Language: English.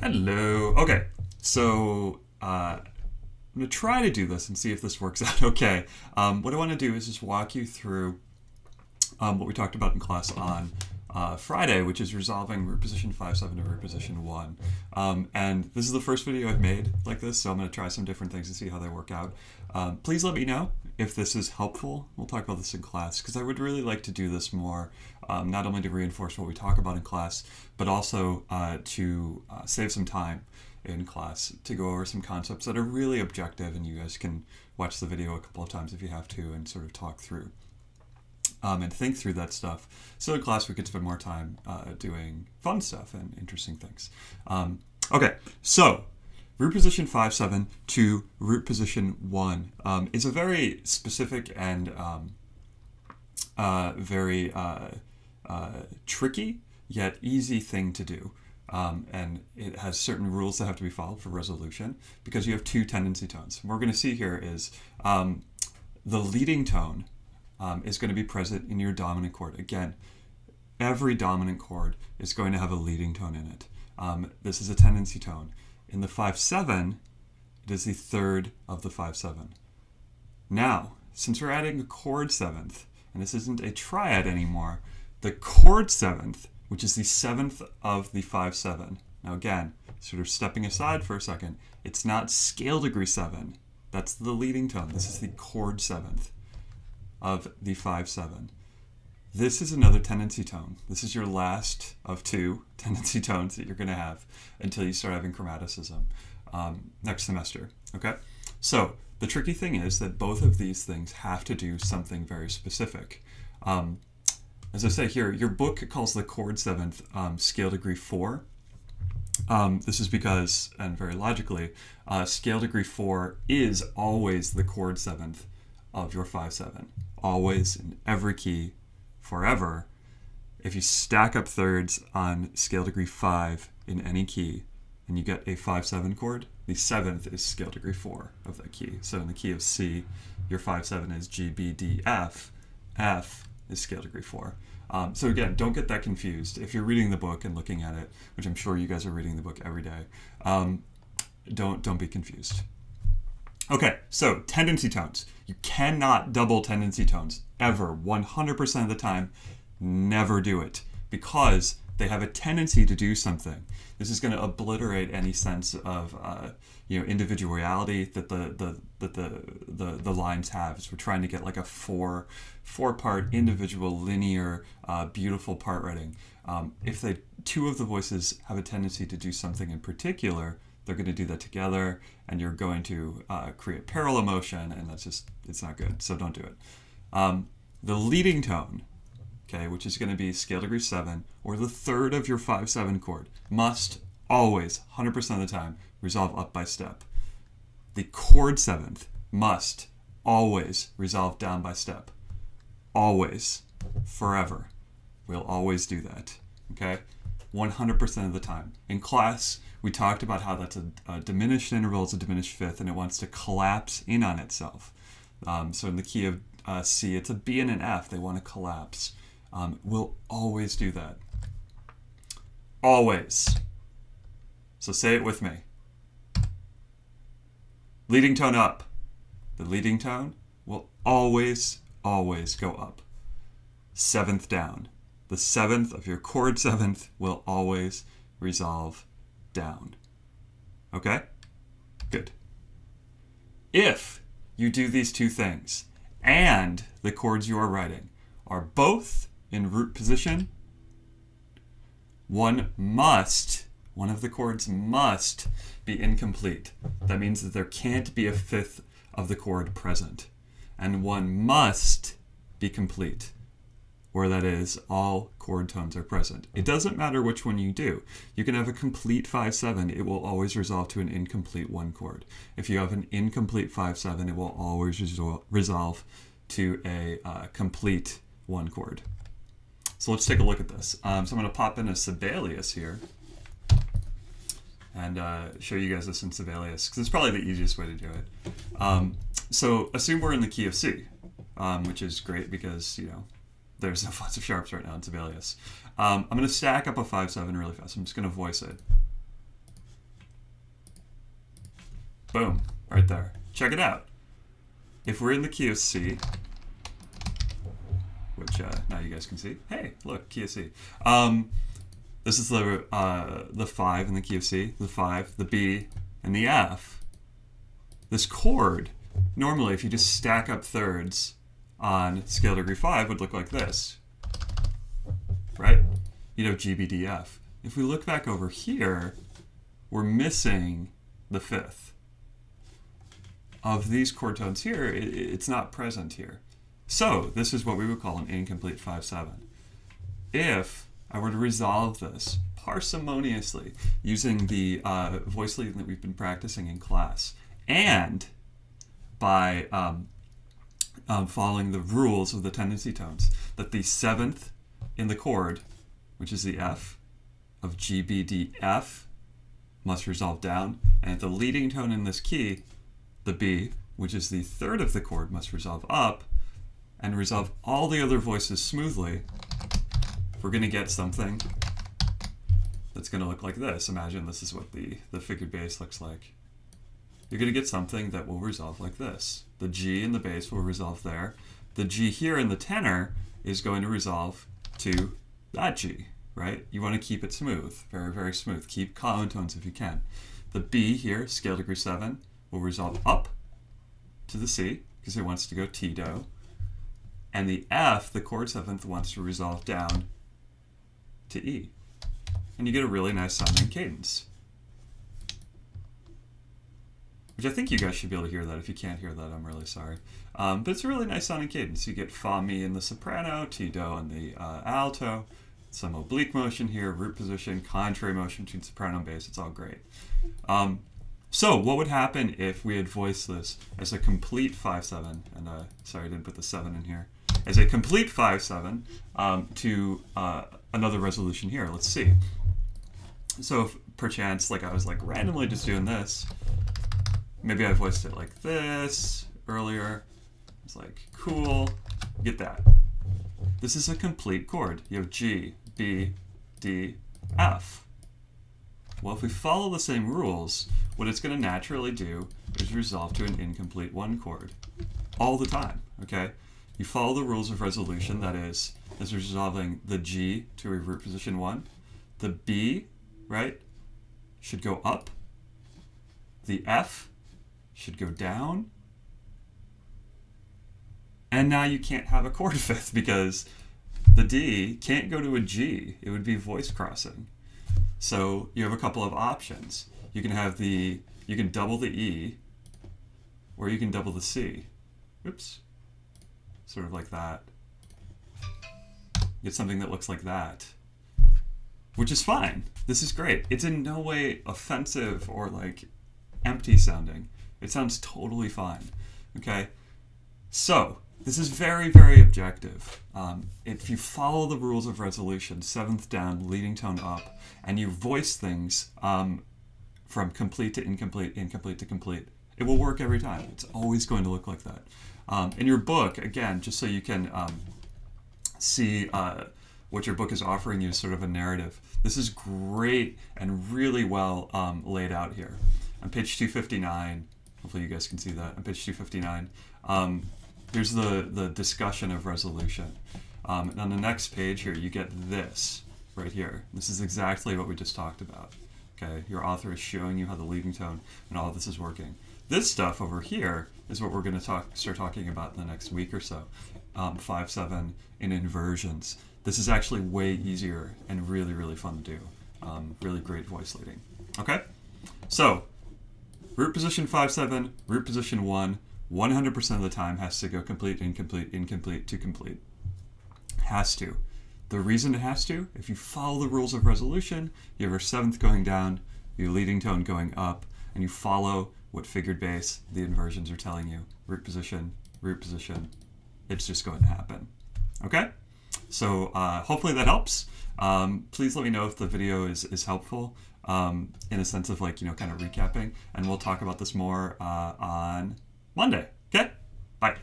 Hello. Okay, so I'm going to try to do this and see if this works out okay. What I want to do is just walk you through what we talked about in class on Friday, which is resolving root position 5-7 to root position 1. And this is the first video I've made like this, so I'm going to try some different things and see how they work out. Please let me know if this is helpful. We'll talk about this in class, because I would really like to do this more, not only to reinforce what we talk about in class, but also to save some time in class to go over some concepts that are really objective, and you guys can watch the video a couple of times if you have to and sort of talk through and think through that stuff. So in class we could spend more time doing fun stuff and interesting things. Okay, so root position 5-7 to root position 1 is a very specific and very tricky yet easy thing to do. And it has certain rules that have to be followed for resolution, because you have two tendency tones. What we're going to see here is the leading tone is going to be present in your dominant chord. Again, every dominant chord is going to have a leading tone in it. This is a tendency tone. In the 5-7, it is the third of the 5-7. Now, since we're adding a chord seventh, and this isn't a triad anymore, the chord seventh, which is the seventh of the 5-7. Now again, sort of stepping aside for a second, it's not scale degree 7. That's the leading tone. This is the chord seventh of the 5-7. This is another tendency tone. This is your last of two tendency tones that you're going to have until you start having chromaticism next semester. Okay? So the tricky thing is that both of these things have to do something very specific. As I say here, your book calls the chord seventh scale degree 4. This is because, and very logically, scale degree 4 is always the chord seventh of your 5-7. Always, in every key, forever. If you stack up thirds on scale degree 5 in any key, and you get a 5-7 chord, the seventh is scale degree 4 of that key. So in the key of C, your 5-7 is G, B, D, F. F is scale degree 4. So again, don't get that confused. If you're reading the book and looking at it, which I'm sure you guys are reading the book every day, don't be confused. Okay, so tendency tones. You cannot double tendency tones, ever, 100% of the time. Never do it, because they have a tendency to do something. This is going to obliterate any sense of individuality that the lines have. So we're trying to get like a four-part individual linear beautiful part writing. If two of the voices have a tendency to do something in particular, they're going to do that together, and you're going to create parallel motion, and it's not good, so don't do it. The leading tone, okay, which is going to be scale degree 7, or the third of your 5-7 chord, must always, 100% of the time, resolve up by step. The chord seventh must always resolve down by step. Always. Forever. We'll always do that, okay? 100% of the time. In class, we talked about how that's a diminished interval, it's a diminished fifth, and it wants to collapse in on itself. So in the key of C, it's a B and an F. They want to collapse. We'll always do that. Always. So say it with me. Leading tone up. The leading tone will always, always go up. Seventh down. The seventh of your chord seventh will always resolve down. Okay? Good. If you do these two things, and the chords you are writing are both in root position, one of the chords must be incomplete. That means that there can't be a fifth of the chord present. And one must be complete, where that is, all chord tones are present. It doesn't matter which one you do. You can have a complete 5-7, it will always resolve to an incomplete 1 chord. If you have an incomplete 5-7, it will always resolve to a complete 1 chord. So let's take a look at this. So I'm going to pop in a Sibelius here and show you guys this in Sibelius, because it's probably the easiest way to do it. So assume we're in the key of C, which is great because, there's no lots of sharps right now in Sibelius. I'm going to stack up a 5-7 really fast. I'm just going to voice it. Boom, right there. Check it out. If we're in the key of C, which now you guys can see. Hey, look, key of C. This is the 5 in the key of C, the 5, the B, and the F. This chord, normally if you just stack up thirds on scale degree 5, would look like this, right? You'd have G, B, D, F. If we look back over here, we're missing the 5th. Of these chord tones here, it's not present here. So this is what we would call an incomplete 5/7. If I were to resolve this parsimoniously using the voice leading that we've been practicing in class, and by following the rules of the tendency tones, that the 7th in the chord, which is the F of G, B, D, F, must resolve down, and at the leading tone in this key, the B, which is the 3rd of the chord, must resolve up, and resolve all the other voices smoothly, we're going to get something that's going to look like this. Imagine this is what the figured bass looks like. You're going to get something that will resolve like this. The G in the bass will resolve there. The G here in the tenor is going to resolve to that G, right? You want to keep it smooth, very, very smooth. Keep common tones if you can. The B here, scale degree 7, will resolve up to the C, because it wants to go T-do. And the F, the chord 7th, wants to resolve down to E. And you get a really nice sounding cadence. Which I think you guys should be able to hear that. If you can't hear that, I'm really sorry. But it's a really nice sounding cadence. You get fa mi in the soprano, T-do in the alto, some oblique motion here, root position, contrary motion between soprano and bass. It's all great. So what would happen if we had voiced this as a complete 5/7? And sorry, I didn't put the 7 in here. As a complete 5/7 to another resolution here. Let's see. So if perchance, like I was like randomly just doing this, maybe I voiced it like this earlier. It's like, cool, get that. This is a complete chord. You have G, B, D, F. Well, if we follow the same rules, what it's going to naturally do is resolve to an incomplete 1 chord all the time, okay? You follow the rules of resolution, that is resolving the G to a root position 1. The B, right, should go up. The F should go down. And now you can't have a chord 5th because the D can't go to a G. It would be voice crossing. So you have a couple of options. You can double the E, or you can double the C. Oops. Sort of like that. Get something that looks like that. Which is fine. This is great. It's in no way offensive or like empty sounding. It sounds totally fine. Okay? So, this is very, very objective. If you follow the rules of resolution, 7th down, leading tone up, and you voice things from complete to incomplete, incomplete to complete, it will work every time. It's always going to look like that. In your book, again, just so you can see what your book is offering you, sort of a narrative, this is great and really well laid out here. On page 259, hopefully you guys can see that, on page 259, here's the discussion of resolution. And on the next page here, you get this right here. This is exactly what we just talked about. Okay, your author is showing you how the leading tone and all of this is working. This stuff over here is what we're going to start talking about in the next week or so. 5/7 in inversions. This is actually way easier and really, really fun to do. Really great voice leading. Okay, so root position 5/7, root position 1. 100% of the time has to go complete, incomplete, incomplete to complete. Has to. The reason it has to, if you follow the rules of resolution, you have your 7th going down, your leading tone going up, and you follow what figured bass the inversions are telling you. Root position, it's just going to happen. Okay? So hopefully that helps. Please let me know if the video is helpful in a sense of like, kind of recapping, and we'll talk about this more on Monday. Okay? Bye.